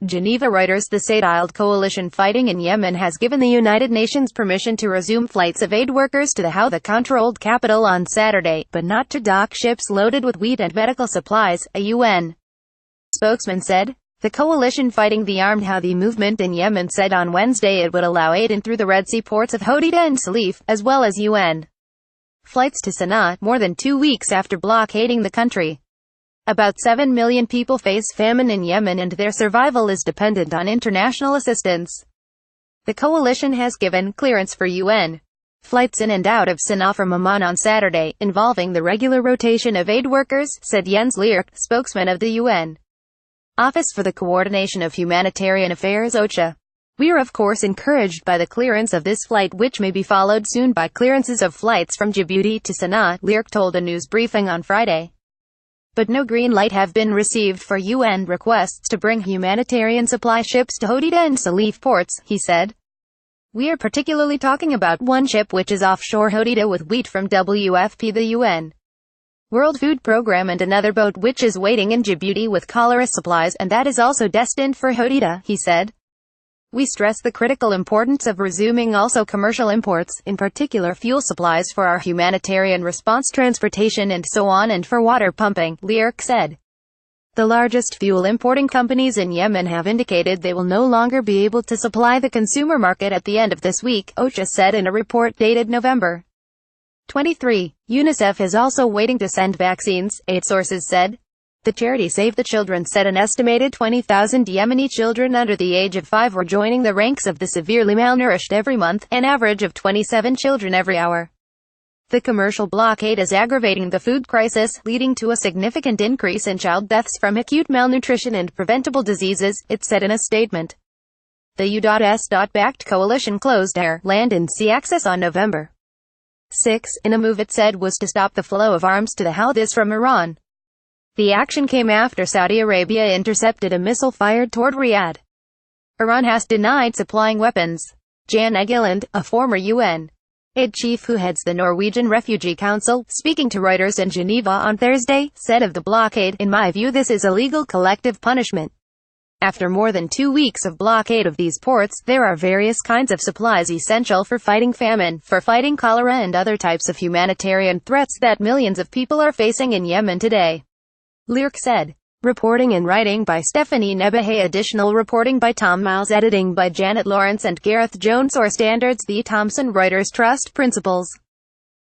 GENEVA Reuters The Saudiled coalition fighting in Yemen has given the United Nations permission to resume flights of aid workers to the Houthi-controlled capital on Saturday, but not to dock ships loaded with wheat and medical supplies, a UN spokesman said. The coalition fighting the armed Houthi movement in Yemen said on Wednesday it would allow aid in through the Red Sea ports of Hodeidah and Salif, as well as UN flights to Sanaa, more than 2 weeks after blockading the country. About 7 million people face famine in Yemen and their survival is dependent on international assistance. The coalition has given clearance for UN flights in and out of Sanaa from Amman on Saturday, involving the regular rotation of aid workers, said Jens Leerk, spokesman of the UN Office for the Coordination of Humanitarian Affairs OCHA. We are of course encouraged by the clearance of this flight, which may be followed soon by clearances of flights from Djibouti to Sanaa, Leerk told a news briefing on Friday. But no green light have been received for UN requests to bring humanitarian supply ships to Hodeidah and Salif ports, he said. We are particularly talking about one ship which is offshore Hodeidah with wheat from WFP, the UN World Food Programme, and another boat which is waiting in Djibouti with cholera supplies, and that is also destined for Hodeidah, he said. We stress the critical importance of resuming also commercial imports, in particular fuel supplies for our humanitarian response, transportation and so on, and for water pumping, Leerk said. The largest fuel importing companies in Yemen have indicated they will no longer be able to supply the consumer market at the end of this week, OCHA said in a report dated November 23. UNICEF is also waiting to send vaccines, aid sources said. The charity Save the Children said an estimated 20,000 Yemeni children under the age of 5 were joining the ranks of the severely malnourished every month, an average of 27 children every hour. The commercial blockade is aggravating the food crisis, leading to a significant increase in child deaths from acute malnutrition and preventable diseases, it said in a statement. The U.S.-backed coalition closed air, land and sea access on November 6, in a move it said was to stop the flow of arms to the Houthis from Iran. The action came after Saudi Arabia intercepted a missile fired toward Riyadh. Iran has denied supplying weapons. Jan Egeland, a former UN aid chief who heads the Norwegian Refugee Council, speaking to Reuters in Geneva on Thursday, said of the blockade, "In my view this is a legal collective punishment. After more than 2 weeks of blockade of these ports, there are various kinds of supplies essential for fighting famine, for fighting cholera and other types of humanitarian threats that millions of people are facing in Yemen today," Leerk said. Reporting and writing by Stephanie Nebehay. Additional reporting by Tom Miles. Editing by Janet Lawrence and Gareth Jones. Source: Standards. The Thomson Reuters Trust Principles.